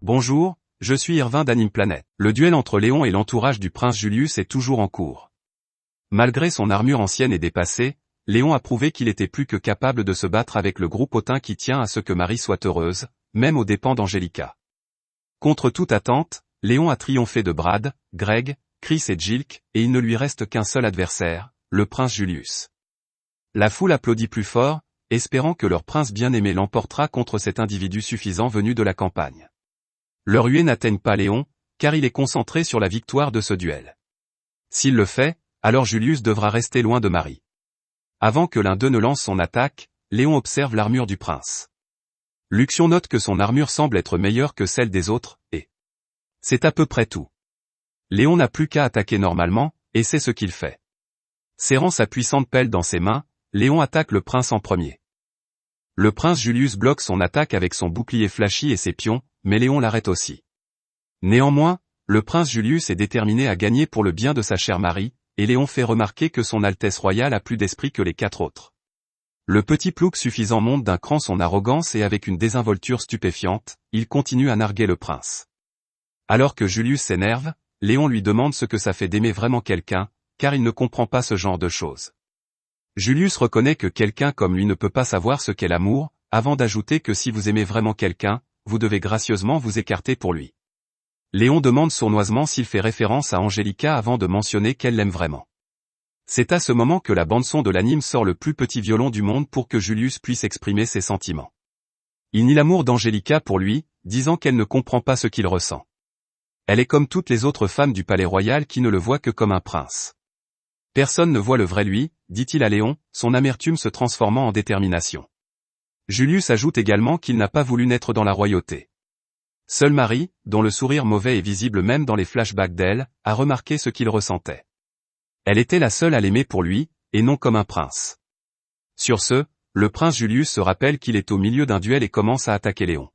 Bonjour, je suis Irvin d'Anime Planet. Le duel entre Léon et l'entourage du prince Julius est toujours en cours. Malgré son armure ancienne et dépassée, Léon a prouvé qu'il était plus que capable de se battre avec le groupe hautain qui tient à ce que Marie soit heureuse, même aux dépens d'Angelica. Contre toute attente, Léon a triomphé de Brad, Greg, Chris et Jilk, et il ne lui reste qu'un seul adversaire, le prince Julius. La foule applaudit plus fort, espérant que leur prince bien-aimé l'emportera contre cet individu suffisant venu de la campagne. Leurs huées n'atteignent pas Léon, car il est concentré sur la victoire de ce duel. S'il le fait, alors Julius devra rester loin de Marie. Avant que l'un d'eux ne lance son attaque, Léon observe l'armure du prince. Luxion note que son armure semble être meilleure que celle des autres, et c'est à peu près tout. Léon n'a plus qu'à attaquer normalement, et c'est ce qu'il fait. Serrant sa puissante pelle dans ses mains, Léon attaque le prince en premier. Le prince Julius bloque son attaque avec son bouclier flashy et ses pions, mais Léon l'arrête aussi. Néanmoins, le prince Julius est déterminé à gagner pour le bien de sa chère Marie, et Léon fait remarquer que son Altesse royale a plus d'esprit que les 4 autres. Le petit plouc suffisant monte d'un cran son arrogance et avec une désinvolture stupéfiante, il continue à narguer le prince. Alors que Julius s'énerve, Léon lui demande ce que ça fait d'aimer vraiment quelqu'un, car il ne comprend pas ce genre de choses. Julius reconnaît que quelqu'un comme lui ne peut pas savoir ce qu'est l'amour, avant d'ajouter que si vous aimez vraiment quelqu'un, vous devez gracieusement vous écarter pour lui. Léon demande sournoisement s'il fait référence à Angelica avant de mentionner qu'elle l'aime vraiment. C'est à ce moment que la bande-son de l'anime sort le plus petit violon du monde pour que Julius puisse exprimer ses sentiments. Il nie l'amour d'Angelica pour lui, disant qu'elle ne comprend pas ce qu'il ressent. Elle est comme toutes les autres femmes du palais royal qui ne le voient que comme un prince. Personne ne voit le vrai lui, dit-il à Léon, son amertume se transformant en détermination. Julius ajoute également qu'il n'a pas voulu naître dans la royauté. Seule Marie, dont le sourire mauvais est visible même dans les flashbacks d'elle, a remarqué ce qu'il ressentait. Elle était la seule à l'aimer pour lui, et non comme un prince. Sur ce, le prince Julius se rappelle qu'il est au milieu d'un duel et commence à attaquer Léon.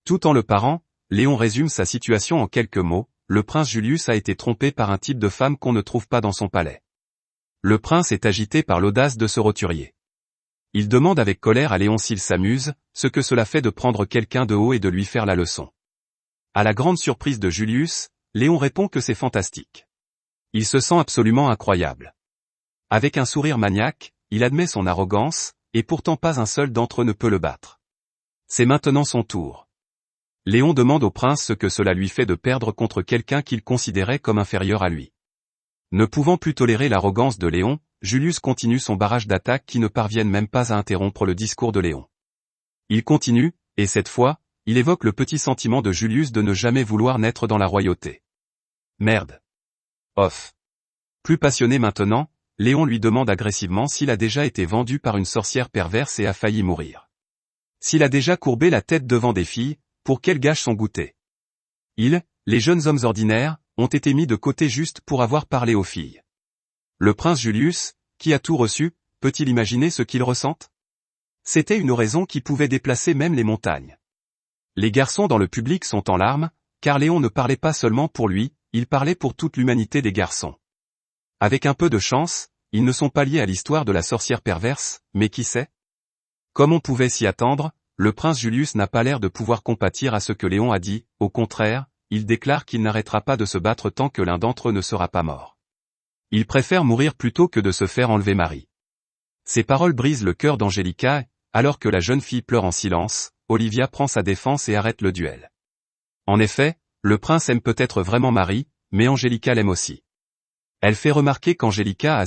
Tout en le parant, Léon résume sa situation en quelques mots, le prince Julius a été trompé par un type de femme qu'on ne trouve pas dans son palais. Le prince est agité par l'audace de ce roturier. Il demande avec colère à Léon s'il s'amuse, ce que cela fait de prendre quelqu'un de haut et de lui faire la leçon. À la grande surprise de Julius, Léon répond que c'est fantastique. Il se sent absolument incroyable. Avec un sourire maniaque, il admet son arrogance, et pourtant pas un seul d'entre eux ne peut le battre. C'est maintenant son tour. Léon demande au prince ce que cela lui fait de perdre contre quelqu'un qu'il considérait comme inférieur à lui. Ne pouvant plus tolérer l'arrogance de Léon, Julius continue son barrage d'attaques qui ne parviennent même pas à interrompre le discours de Léon. Il continue, et cette fois, il évoque le petit sentiment de Julius de ne jamais vouloir naître dans la royauté. Merde. Off. Plus passionné maintenant, Léon lui demande agressivement s'il a déjà été vendu par une sorcière perverse et a failli mourir. S'il a déjà courbé la tête devant des filles, pour qu'elles gâchent son goûter. Les jeunes hommes ordinaires, ont été mis de côté juste pour avoir parlé aux filles. Le prince Julius, qui a tout reçu, peut-il imaginer ce qu'il ressente? C'était une oraison qui pouvait déplacer même les montagnes. Les garçons dans le public sont en larmes, car Léon ne parlait pas seulement pour lui, il parlait pour toute l'humanité des garçons. Avec un peu de chance, ils ne sont pas liés à l'histoire de la sorcière perverse, mais qui sait? Comme on pouvait s'y attendre, le prince Julius n'a pas l'air de pouvoir compatir à ce que Léon a dit, au contraire, il déclare qu'il n'arrêtera pas de se battre tant que l'un d'entre eux ne sera pas mort. Il préfère mourir plutôt que de se faire enlever Marie. Ces paroles brisent le cœur d'Angelica, alors que la jeune fille pleure en silence, Olivia prend sa défense et arrête le duel. En effet, le prince aime peut-être vraiment Marie, mais Angelica l'aime aussi. Elle fait remarquer qu'Angelica a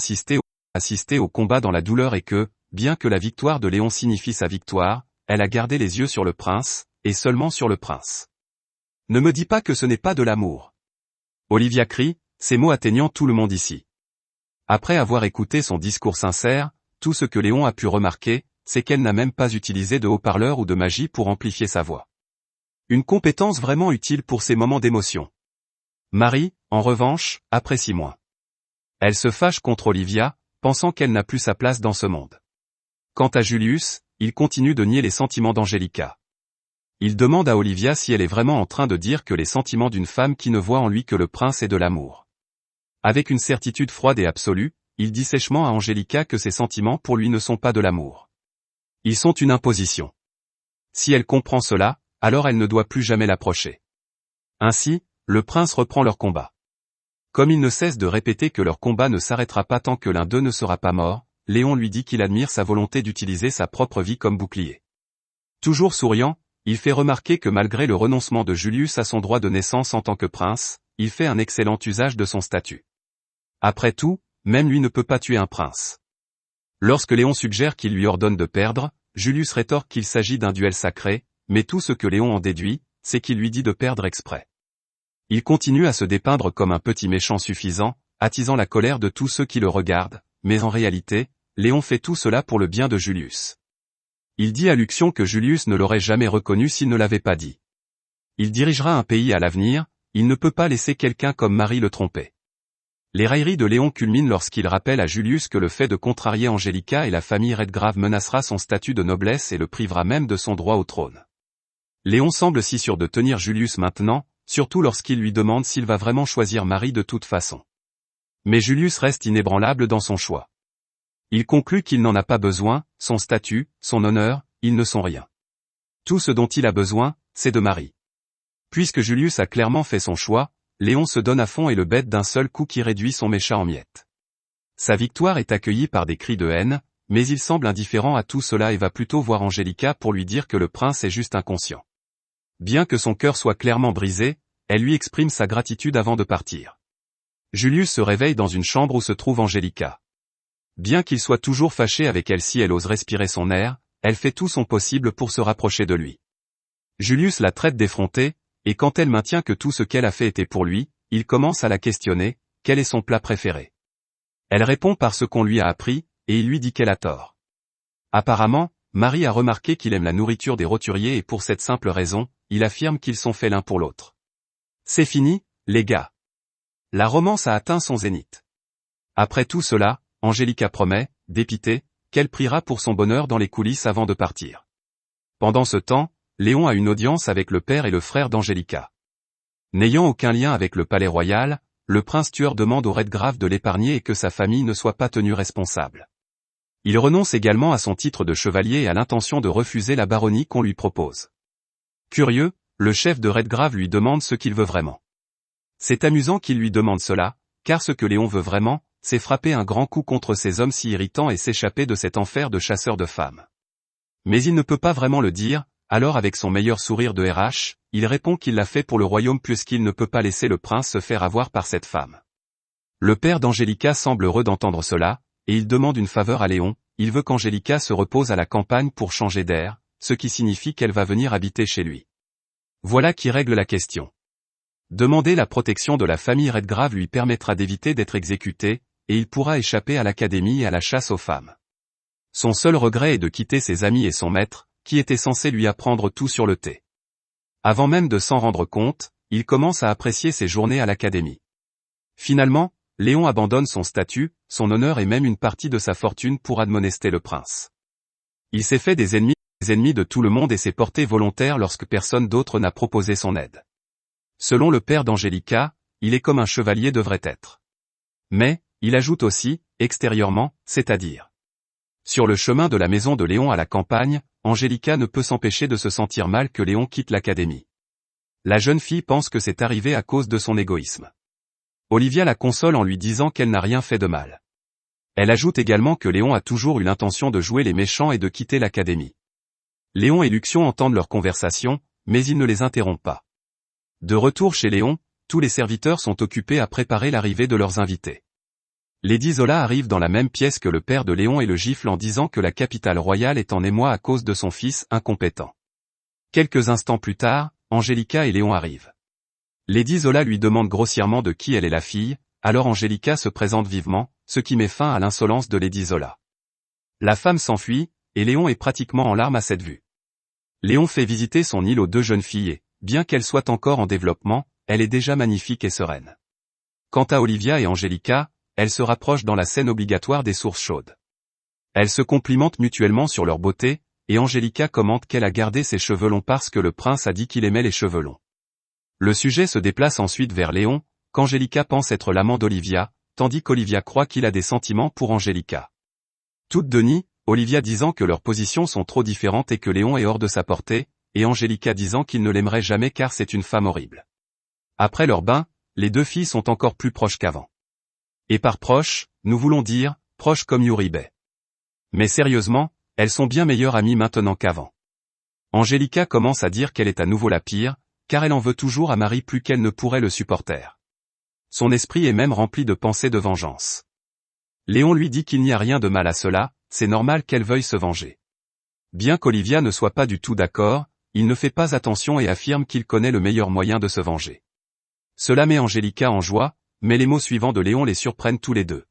assisté au combat dans la douleur et que, bien que la victoire de Léon signifie sa victoire, elle a gardé les yeux sur le prince, et seulement sur le prince. Ne me dis pas que ce n'est pas de l'amour. Olivia crie, ces mots atteignant tout le monde ici. Après avoir écouté son discours sincère, tout ce que Léon a pu remarquer, c'est qu'elle n'a même pas utilisé de haut-parleur ou de magie pour amplifier sa voix. Une compétence vraiment utile pour ces moments d'émotion. Marie, en revanche, apprécie moins. Elle se fâche contre Olivia, pensant qu'elle n'a plus sa place dans ce monde. Quant à Julius, il continue de nier les sentiments d'Angelica. Il demande à Olivia si elle est vraiment en train de dire que les sentiments d'une femme qui ne voit en lui que le prince et de l'amour. Avec une certitude froide et absolue, il dit sèchement à Angelica que ses sentiments pour lui ne sont pas de l'amour. Ils sont une imposition. Si elle comprend cela, alors elle ne doit plus jamais l'approcher. Ainsi, le prince reprend leur combat. Comme il ne cesse de répéter que leur combat ne s'arrêtera pas tant que l'un d'eux ne sera pas mort, Léon lui dit qu'il admire sa volonté d'utiliser sa propre vie comme bouclier. Toujours souriant, il fait remarquer que malgré le renoncement de Julius à son droit de naissance en tant que prince, il fait un excellent usage de son statut. Après tout, même lui ne peut pas tuer un prince. Lorsque Léon suggère qu'il lui ordonne de perdre, Julius rétorque qu'il s'agit d'un duel sacré, mais tout ce que Léon en déduit, c'est qu'il lui dit de perdre exprès. Il continue à se dépeindre comme un petit méchant suffisant, attisant la colère de tous ceux qui le regardent, mais en réalité, Léon fait tout cela pour le bien de Julius. Il dit à Luxion que Julius ne l'aurait jamais reconnu s'il ne l'avait pas dit. Il dirigera un pays à l'avenir, il ne peut pas laisser quelqu'un comme Marie le tromper. Les railleries de Léon culminent lorsqu'il rappelle à Julius que le fait de contrarier Angelica et la famille Redgrave menacera son statut de noblesse et le privera même de son droit au trône. Léon semble si sûr de tenir Julius maintenant, surtout lorsqu'il lui demande s'il va vraiment choisir Marie de toute façon. Mais Julius reste inébranlable dans son choix. Il conclut qu'il n'en a pas besoin, son statut, son honneur, ils ne sont rien. Tout ce dont il a besoin, c'est de Marie. Puisque Julius a clairement fait son choix, Léon se donne à fond et le bête d'un seul coup qui réduit son méchat en miettes. Sa victoire est accueillie par des cris de haine, mais il semble indifférent à tout cela et va plutôt voir Angelica pour lui dire que le prince est juste inconscient. Bien que son cœur soit clairement brisé, elle lui exprime sa gratitude avant de partir. Julius se réveille dans une chambre où se trouve Angelica. Bien qu'il soit toujours fâché avec elle si elle ose respirer son air, elle fait tout son possible pour se rapprocher de lui. Julius la traite d'effrontée, et quand elle maintient que tout ce qu'elle a fait était pour lui, il commence à la questionner, quel est son plat préféré. Elle répond par ce qu'on lui a appris, et il lui dit qu'elle a tort. Apparemment, Marie a remarqué qu'il aime la nourriture des roturiers et pour cette simple raison, il affirme qu'ils sont faits l'un pour l'autre. C'est fini, les gars. La romance a atteint son zénith. Après tout cela, Angelica promet, dépitée, qu'elle priera pour son bonheur dans les coulisses avant de partir. Pendant ce temps, Léon a une audience avec le père et le frère d'Angelica. N'ayant aucun lien avec le palais royal, le prince tueur demande au Redgrave de l'épargner et que sa famille ne soit pas tenue responsable. Il renonce également à son titre de chevalier et à l'intention de refuser la baronnie qu'on lui propose. Curieux, le chef de Redgrave lui demande ce qu'il veut vraiment. C'est amusant qu'il lui demande cela, car ce que Léon veut vraiment, c'est frapper un grand coup contre ces hommes si irritants et s'échapper de cet enfer de chasseur de femmes. Mais il ne peut pas vraiment le dire, alors avec son meilleur sourire de RH, il répond qu'il l'a fait pour le royaume puisqu'il ne peut pas laisser le prince se faire avoir par cette femme. Le père d'Angelica semble heureux d'entendre cela, et il demande une faveur à Léon, il veut qu'Angelica se repose à la campagne pour changer d'air, ce qui signifie qu'elle va venir habiter chez lui. Voilà qui règle la question. Demander la protection de la famille Redgrave lui permettra d'éviter d'être exécuté, et il pourra échapper à l'académie et à la chasse aux femmes. Son seul regret est de quitter ses amis et son maître, qui était censé lui apprendre tout sur le thé. Avant même de s'en rendre compte, il commence à apprécier ses journées à l'académie. Finalement, Léon abandonne son statut, son honneur et même une partie de sa fortune pour admonester le prince. Il s'est fait des ennemis de tout le monde et s'est porté volontaire lorsque personne d'autre n'a proposé son aide. Selon le père d'Angelica, il est comme un chevalier devrait être. Mais, il ajoute aussi, extérieurement, c'est-à-dire. Sur le chemin de la maison de Léon à la campagne, Angelica ne peut s'empêcher de se sentir mal que Léon quitte l'académie. La jeune fille pense que c'est arrivé à cause de son égoïsme. Olivia la console en lui disant qu'elle n'a rien fait de mal. Elle ajoute également que Léon a toujours eu l'intention de jouer les méchants et de quitter l'académie. Léon et Luxion entendent leur conversation, mais ils ne les interrompent pas. De retour chez Léon, tous les serviteurs sont occupés à préparer l'arrivée de leurs invités. Lady Zola arrive dans la même pièce que le père de Léon et le gifle en disant que la capitale royale est en émoi à cause de son fils incompétent. Quelques instants plus tard, Angelica et Léon arrivent. Lady Zola lui demande grossièrement de qui elle est la fille, alors Angelica se présente vivement, ce qui met fin à l'insolence de Lady Zola. La femme s'enfuit, et Léon est pratiquement en larmes à cette vue. Léon fait visiter son île aux deux jeunes filles et, bien qu'elle soit encore en développement, elle est déjà magnifique et sereine. Quant à Olivia et Angelica, elles se rapprochent dans la scène obligatoire des sources chaudes. Elles se complimentent mutuellement sur leur beauté, et Angelica commente qu'elle a gardé ses cheveux longs parce que le prince a dit qu'il aimait les cheveux longs. Le sujet se déplace ensuite vers Léon, qu'Angelica pense être l'amant d'Olivia, tandis qu'Olivia croit qu'il a des sentiments pour Angelica. Toutes deux nient, Olivia disant que leurs positions sont trop différentes et que Léon est hors de sa portée, et Angelica disant qu'il ne l'aimerait jamais car c'est une femme horrible. Après leur bain, les deux filles sont encore plus proches qu'avant. Et par proches, nous voulons dire, proches comme Uribe. Mais sérieusement, elles sont bien meilleures amies maintenant qu'avant. Angelica commence à dire qu'elle est à nouveau la pire, car elle en veut toujours à Marie plus qu'elle ne pourrait le supporter. Son esprit est même rempli de pensées de vengeance. Léon lui dit qu'il n'y a rien de mal à cela, c'est normal qu'elle veuille se venger. Bien qu'Olivia ne soit pas du tout d'accord, il ne fait pas attention et affirme qu'il connaît le meilleur moyen de se venger. Cela met Angelica en joie, mais les mots suivants de Léon les surprennent tous les deux.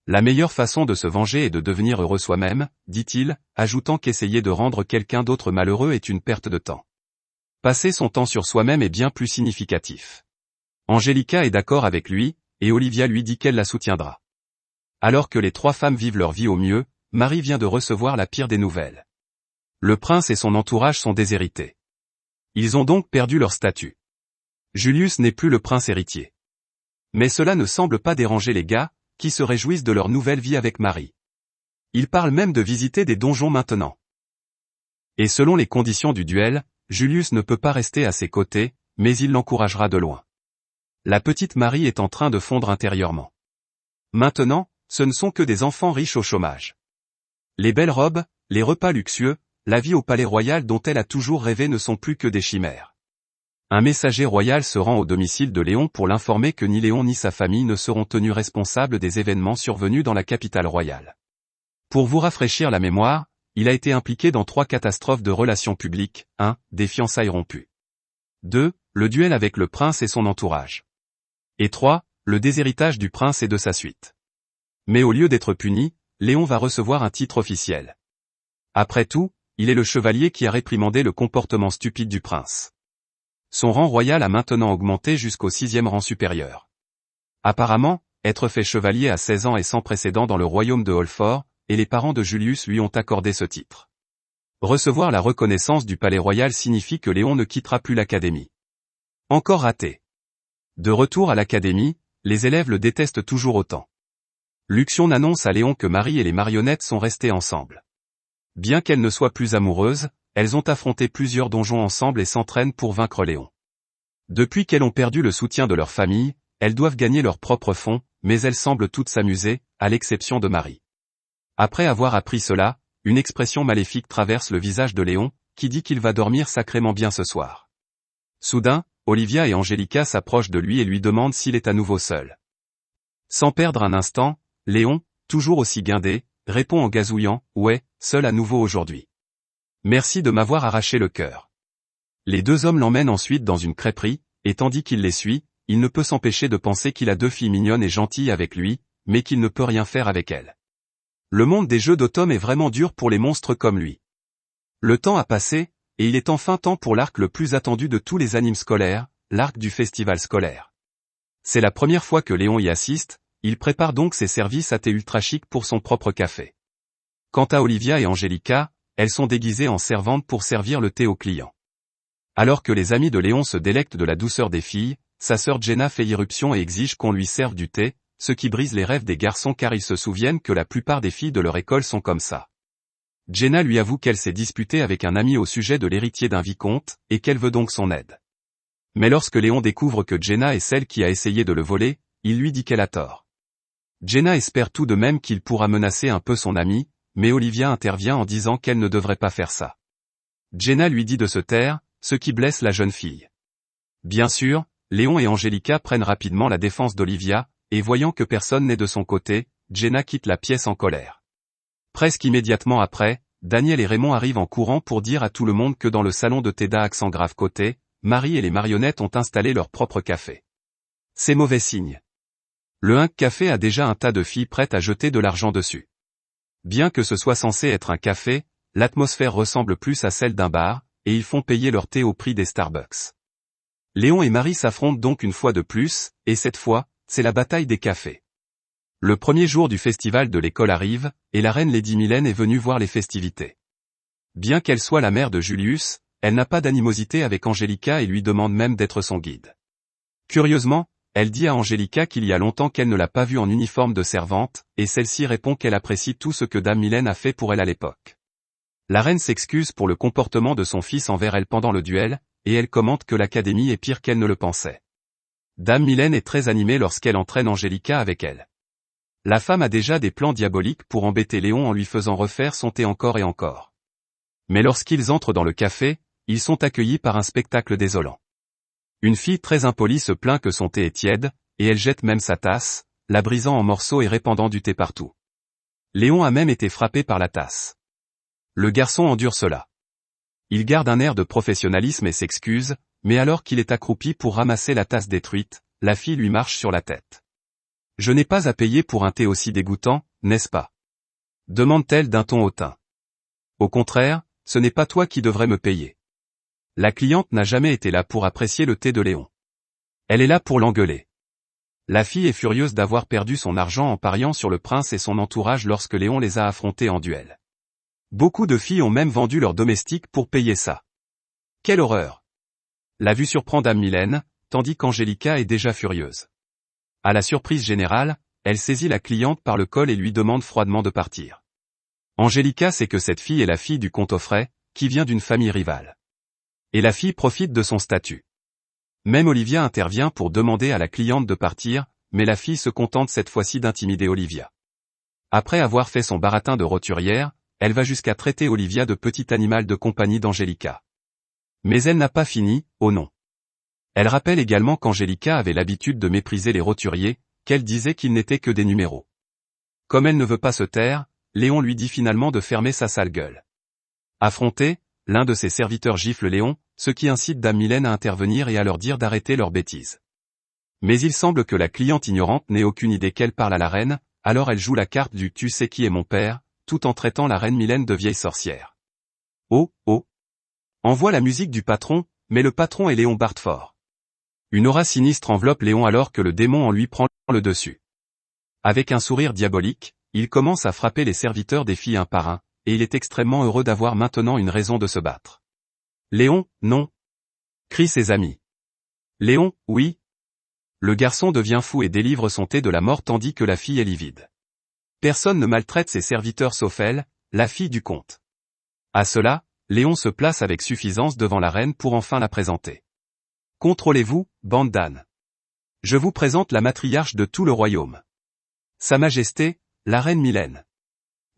La meilleure façon de se venger est de devenir heureux soi-même, dit-il, ajoutant qu'essayer de rendre quelqu'un d'autre malheureux est une perte de temps. Passer son temps sur soi-même est bien plus significatif. Angelica est d'accord avec lui, et Olivia lui dit qu'elle la soutiendra. Alors que les trois femmes vivent leur vie au mieux, Marie vient de recevoir la pire des nouvelles. Le prince et son entourage sont déshérités. Ils ont donc perdu leur statut. Julius n'est plus le prince héritier. Mais cela ne semble pas déranger les gars, qui se réjouissent de leur nouvelle vie avec Marie. Ils parlent même de visiter des donjons maintenant. Et selon les conditions du duel, Julius ne peut pas rester à ses côtés, mais il l'encouragera de loin. La petite Marie est en train de fondre intérieurement. Maintenant, ce ne sont que des enfants riches au chômage. Les belles robes, les repas luxueux, la vie au palais royal dont elle a toujours rêvé ne sont plus que des chimères. Un messager royal se rend au domicile de Léon pour l'informer que ni Léon ni sa famille ne seront tenus responsables des événements survenus dans la capitale royale. Pour vous rafraîchir la mémoire, il a été impliqué dans 3 catastrophes de relations publiques, 1. Des fiançailles rompues. 2. Le duel avec le prince et son entourage. Et 3. Le déshéritage du prince et de sa suite. Mais au lieu d'être puni, Léon va recevoir un titre officiel. Après tout, il est le chevalier qui a réprimandé le comportement stupide du prince. Son rang royal a maintenant augmenté jusqu'au 6e rang supérieur. Apparemment, être fait chevalier à 16 ans est sans précédent dans le royaume de Holford, et les parents de Julius lui ont accordé ce titre. Recevoir la reconnaissance du palais royal signifie que Léon ne quittera plus l'académie. Encore raté. De retour à l'académie, les élèves le détestent toujours autant. Luxion annonce à Léon que Marie et les marionnettes sont restées ensemble. Bien qu'elles ne soient plus amoureuses, elles ont affronté plusieurs donjons ensemble et s'entraînent pour vaincre Léon. Depuis qu'elles ont perdu le soutien de leur famille, elles doivent gagner leurs propres fonds, mais elles semblent toutes s'amuser, à l'exception de Marie. Après avoir appris cela, une expression maléfique traverse le visage de Léon, qui dit qu'il va dormir sacrément bien ce soir. Soudain, Olivia et Angelica s'approchent de lui et lui demandent s'il est à nouveau seul. Sans perdre un instant, Léon, toujours aussi guindé, répond en gazouillant, « Ouais, seul à nouveau aujourd'hui. Merci de m'avoir arraché le cœur. » Les deux hommes l'emmènent ensuite dans une crêperie, et tandis qu'il les suit, il ne peut s'empêcher de penser qu'il a 2 filles mignonnes et gentilles avec lui, mais qu'il ne peut rien faire avec elles. Le monde des jeux d'automne est vraiment dur pour les monstres comme lui. Le temps a passé, et il est enfin temps pour l'arc le plus attendu de tous les animes scolaires, l'arc du festival scolaire. C'est la première fois que Léon y assiste, il prépare donc ses services à thé ultra chic pour son propre café. Quant à Olivia et Angelica, elles sont déguisées en servantes pour servir le thé aux clients. Alors que les amis de Léon se délectent de la douceur des filles, sa sœur Jenna fait irruption et exige qu'on lui serve du thé, ce qui brise les rêves des garçons car ils se souviennent que la plupart des filles de leur école sont comme ça. Jenna lui avoue qu'elle s'est disputée avec un ami au sujet de l'héritier d'un vicomte, et qu'elle veut donc son aide. Mais lorsque Léon découvre que Jenna est celle qui a essayé de le voler, il lui dit qu'elle a tort. Jenna espère tout de même qu'il pourra menacer un peu son ami, mais Olivia intervient en disant qu'elle ne devrait pas faire ça. Jenna lui dit de se taire, ce qui blesse la jeune fille. Bien sûr, Léon et Angelica prennent rapidement la défense d'Olivia, et voyant que personne n'est de son côté, Jenna quitte la pièce en colère. Presque immédiatement après, Daniel et Raymond arrivent en courant pour dire à tout le monde que dans le salon de Teda accent grave côté, Marie et les marionnettes ont installé leur propre café. C'est mauvais signe. Le Hunk Café a déjà un tas de filles prêtes à jeter de l'argent dessus. Bien que ce soit censé être un café, l'atmosphère ressemble plus à celle d'un bar, et ils font payer leur thé au prix des Starbucks. Léon et Marie s'affrontent donc une fois de plus, et cette fois, c'est la bataille des cafés. Le premier jour du festival de l'école arrive, et la reine Lady Mylène est venue voir les festivités. Bien qu'elle soit la mère de Julius, elle n'a pas d'animosité avec Angelica et lui demande même d'être son guide. Curieusement, elle dit à Angelica qu'il y a longtemps qu'elle ne l'a pas vue en uniforme de servante, et celle-ci répond qu'elle apprécie tout ce que Dame Mylène a fait pour elle à l'époque. La reine s'excuse pour le comportement de son fils envers elle pendant le duel, et elle commente que l'académie est pire qu'elle ne le pensait. Dame Mylène est très animée lorsqu'elle entraîne Angélica avec elle. La femme a déjà des plans diaboliques pour embêter Léon en lui faisant refaire son thé encore et encore. Mais lorsqu'ils entrent dans le café, ils sont accueillis par un spectacle désolant. Une fille très impolie se plaint que son thé est tiède, et elle jette même sa tasse, la brisant en morceaux et répandant du thé partout. Léon a même été frappé par la tasse. Le garçon endure cela. Il garde un air de professionnalisme et s'excuse, mais alors qu'il est accroupi pour ramasser la tasse détruite, la fille lui marche sur la tête. « Je n'ai pas à payer pour un thé aussi dégoûtant, n'est-ce pas ?» demande-t-elle d'un ton hautain. « Au contraire, ce n'est pas toi qui devrais me payer. » La cliente n'a jamais été là pour apprécier le thé de Léon. Elle est là pour l'engueuler. La fille est furieuse d'avoir perdu son argent en pariant sur le prince et son entourage lorsque Léon les a affrontés en duel. Beaucoup de filles ont même vendu leur domestique pour payer ça. Quelle horreur! La vue surprend Dame Mylène, tandis qu'Angélica est déjà furieuse. À la surprise générale, elle saisit la cliente par le col et lui demande froidement de partir. Angélica sait que cette fille est la fille du comte Auffray, qui vient d'une famille rivale. Et la fille profite de son statut. Même Olivia intervient pour demander à la cliente de partir, mais la fille se contente cette fois-ci d'intimider Olivia. Après avoir fait son baratin de roturière, elle va jusqu'à traiter Olivia de petit animal de compagnie d'Angélica. Mais elle n'a pas fini, oh non. Elle rappelle également qu'Angélica avait l'habitude de mépriser les roturiers, qu'elle disait qu'ils n'étaient que des numéros. Comme elle ne veut pas se taire, Léon lui dit finalement de fermer sa sale gueule. Affronté, l'un de ses serviteurs gifle Léon, ce qui incite Dame Mylène à intervenir et à leur dire d'arrêter leurs bêtises. Mais il semble que la cliente ignorante n'ait aucune idée qu'elle parle à la reine, alors elle joue la carte du « tu sais qui est mon père », tout en traitant la reine Mylène de vieille sorcière. Oh, oh! Envoie la musique du patron, mais le patron est Léon Bartford. Une aura sinistre enveloppe Léon alors que le démon en lui prend le dessus. Avec un sourire diabolique, il commence à frapper les serviteurs des filles un par un, et il est extrêmement heureux d'avoir maintenant une raison de se battre. Léon, non! Crient ses amis. Léon, oui! Le garçon devient fou et délivre son thé de la mort tandis que la fille est livide. Personne ne maltraite ses serviteurs sauf elle, la fille du comte. À cela, Léon se place avec suffisance devant la reine pour enfin la présenter. Contrôlez-vous, bande d'ânes. Je vous présente la matriarche de tout le royaume. Sa Majesté, la reine Mylène.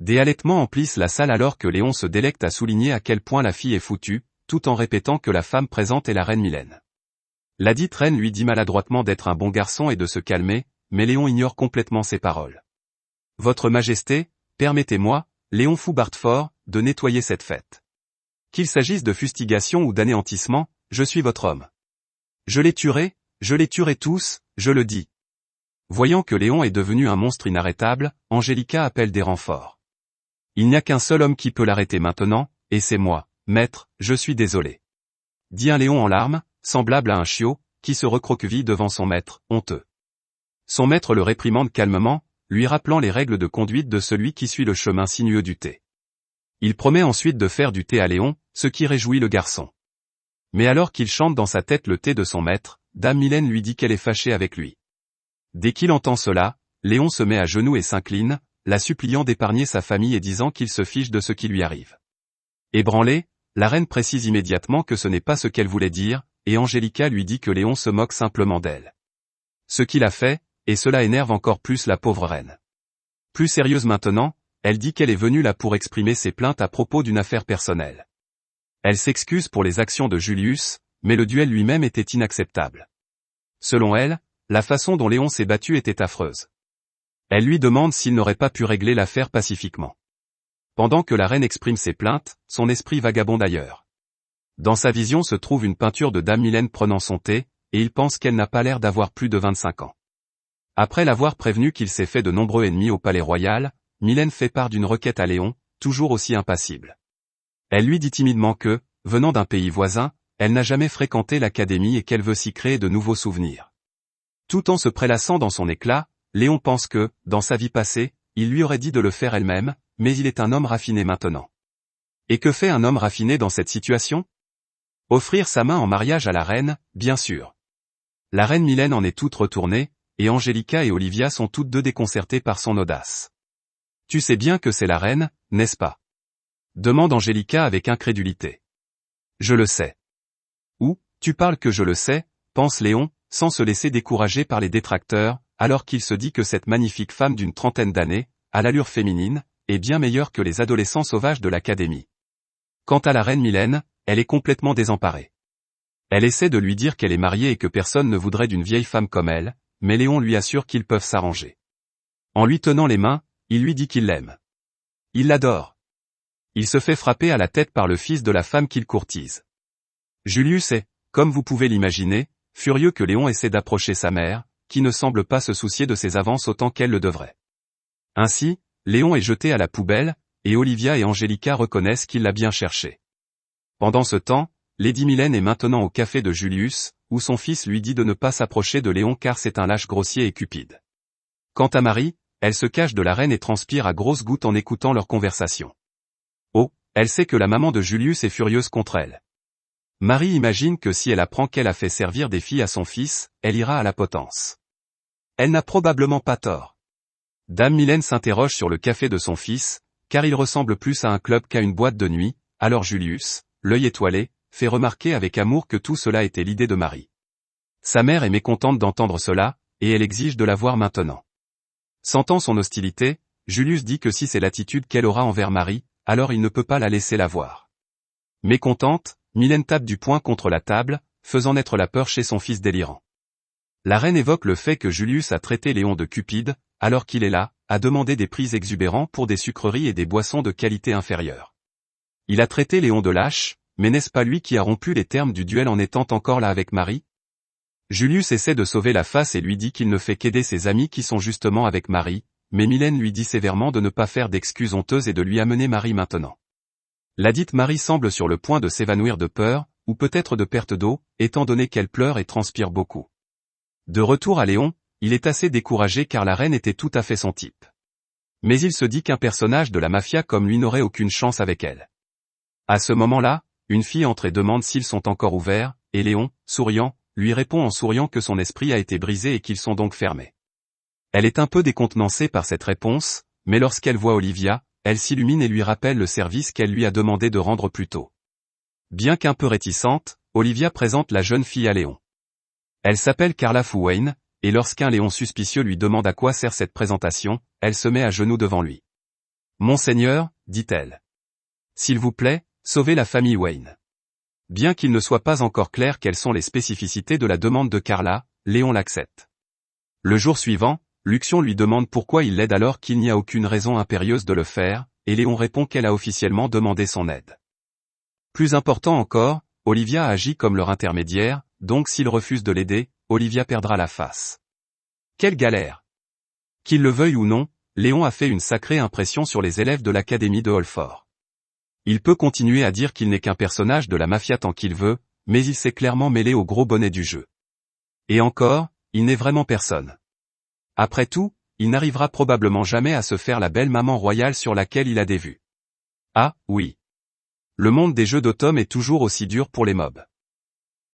Des halètements emplissent la salle alors que Léon se délecte à souligner à quel point la fille est foutue, tout en répétant que la femme présente est la reine Mylène. La dite reine lui dit maladroitement d'être un bon garçon et de se calmer, mais Léon ignore complètement ses paroles. Votre Majesté, permettez-moi, Léon Fou Bartford, de nettoyer cette fête. Qu'il s'agisse de fustigation ou d'anéantissement, je suis votre homme. Je les tuerai tous, je le dis. Voyant que Léon est devenu un monstre inarrêtable, Angélica appelle des renforts. Il n'y a qu'un seul homme qui peut l'arrêter maintenant, et c'est moi, maître, je suis désolé. Dit un Léon en larmes, semblable à un chiot, qui se recroqueville devant son maître, honteux. Son maître le réprimande calmement, lui rappelant les règles de conduite de celui qui suit le chemin sinueux du thé. Il promet ensuite de faire du thé à Léon, ce qui réjouit le garçon. Mais alors qu'il chante dans sa tête le thé de son maître, Dame Mylène lui dit qu'elle est fâchée avec lui. Dès qu'il entend cela, Léon se met à genoux et s'incline, la suppliant d'épargner sa famille et disant qu'il se fiche de ce qui lui arrive. Ébranlée, la reine précise immédiatement que ce n'est pas ce qu'elle voulait dire, et Angélica lui dit que Léon se moque simplement d'elle. Ce qu'il a fait, et cela énerve encore plus la pauvre reine. Plus sérieuse maintenant, elle dit qu'elle est venue là pour exprimer ses plaintes à propos d'une affaire personnelle. Elle s'excuse pour les actions de Julius, mais le duel lui-même était inacceptable. Selon elle, la façon dont Léon s'est battu était affreuse. Elle lui demande s'il n'aurait pas pu régler l'affaire pacifiquement. Pendant que la reine exprime ses plaintes, son esprit vagabonde ailleurs. Dans sa vision se trouve une peinture de Dame Mylène prenant son thé, et il pense qu'elle n'a pas l'air d'avoir plus de 25 ans. Après l'avoir prévenu qu'il s'est fait de nombreux ennemis au palais royal, Mylène fait part d'une requête à Léon, toujours aussi impassible. Elle lui dit timidement que, venant d'un pays voisin, elle n'a jamais fréquenté l'académie et qu'elle veut s'y créer de nouveaux souvenirs. Tout en se prélassant dans son éclat, Léon pense que, dans sa vie passée, il lui aurait dit de le faire elle-même, mais il est un homme raffiné maintenant. Et que fait un homme raffiné dans cette situation? Offrir sa main en mariage à la reine, bien sûr. La reine Mylène en est toute retournée, et Angélica et Olivia sont toutes deux déconcertées par son audace. Tu sais bien que c'est la reine, n'est-ce pas? Demande Angélica avec incrédulité. Je le sais. Ou, tu parles que je le sais, pense Léon, sans se laisser décourager par les détracteurs, alors qu'il se dit que cette magnifique femme d'une trentaine d'années, à l'allure féminine, est bien meilleure que les adolescents sauvages de l'académie. Quant à la reine Mylène, elle est complètement désemparée. Elle essaie de lui dire qu'elle est mariée et que personne ne voudrait d'une vieille femme comme elle, mais Léon lui assure qu'ils peuvent s'arranger. En lui tenant les mains, il lui dit qu'il l'aime. Il l'adore. Il se fait frapper à la tête par le fils de la femme qu'il courtise. Julius est, comme vous pouvez l'imaginer, furieux que Léon essaie d'approcher sa mère, qui ne semble pas se soucier de ses avances autant qu'elle le devrait. Ainsi, Léon est jeté à la poubelle, et Olivia et Angelica reconnaissent qu'il l'a bien cherché. Pendant ce temps, Lady Mylène est maintenant au café de Julius, où son fils lui dit de ne pas s'approcher de Léon car c'est un lâche grossier et cupide. Quant à Marie, elle se cache de la reine et transpire à grosses gouttes en écoutant leur conversation. Oh, elle sait que la maman de Julius est furieuse contre elle. Marie imagine que si elle apprend qu'elle a fait servir des filles à son fils, elle ira à la potence. Elle n'a probablement pas tort. Dame Mylène s'interroge sur le café de son fils, car il ressemble plus à un club qu'à une boîte de nuit, alors Julius, l'œil étoilé, fait remarquer avec amour que tout cela était l'idée de Marie. Sa mère est mécontente d'entendre cela, et elle exige de la voir maintenant. Sentant son hostilité, Julius dit que si c'est l'attitude qu'elle aura envers Marie, alors il ne peut pas la laisser la voir. Mécontente, Mylène tape du poing contre la table, faisant naître la peur chez son fils délirant. La reine évoque le fait que Julius a traité Léon de cupide, alors qu'il est là, à demander des prix exubérants pour des sucreries et des boissons de qualité inférieure. Il a traité Léon de lâche, mais n'est-ce pas lui qui a rompu les termes du duel en étant encore là avec Marie? Julius essaie de sauver la face et lui dit qu'il ne fait qu'aider ses amis qui sont justement avec Marie, mais Mylène lui dit sévèrement de ne pas faire d'excuses honteuses et de lui amener Marie maintenant. La dite Marie semble sur le point de s'évanouir de peur, ou peut-être de perte d'eau, étant donné qu'elle pleure et transpire beaucoup. De retour à Léon, il est assez découragé car la reine était tout à fait son type. Mais il se dit qu'un personnage de la mafia comme lui n'aurait aucune chance avec elle. À ce moment-là, une fille entre et demande s'ils sont encore ouverts, et Léon, souriant, lui répond en souriant que son esprit a été brisé et qu'ils sont donc fermés. Elle est un peu décontenancée par cette réponse, mais lorsqu'elle voit Olivia, elle s'illumine et lui rappelle le service qu'elle lui a demandé de rendre plus tôt. Bien qu'un peu réticente, Olivia présente la jeune fille à Léon. Elle s'appelle Carla Fouwain, et lorsqu'un Léon suspicieux lui demande à quoi sert cette présentation, elle se met à genoux devant lui. « Monseigneur, dit-elle. S'il vous plaît, sauvez la famille Wayne. » Bien qu'il ne soit pas encore clair quelles sont les spécificités de la demande de Carla, Léon l'accepte. Le jour suivant, Luxion lui demande pourquoi il l'aide alors qu'il n'y a aucune raison impérieuse de le faire, et Léon répond qu'elle a officiellement demandé son aide. Plus important encore, Olivia agit comme leur intermédiaire, donc s'il refuse de l'aider, Olivia perdra la face. Quelle galère! Qu'il le veuille ou non, Léon a fait une sacrée impression sur les élèves de l'académie de Holford. Il peut continuer à dire qu'il n'est qu'un personnage de la mafia tant qu'il veut, mais il s'est clairement mêlé au gros bonnet du jeu. Et encore, il n'est vraiment personne. Après tout, il n'arrivera probablement jamais à se faire la belle maman royale sur laquelle il a des vues. Ah, oui. Le monde des jeux d'automne est toujours aussi dur pour les mobs.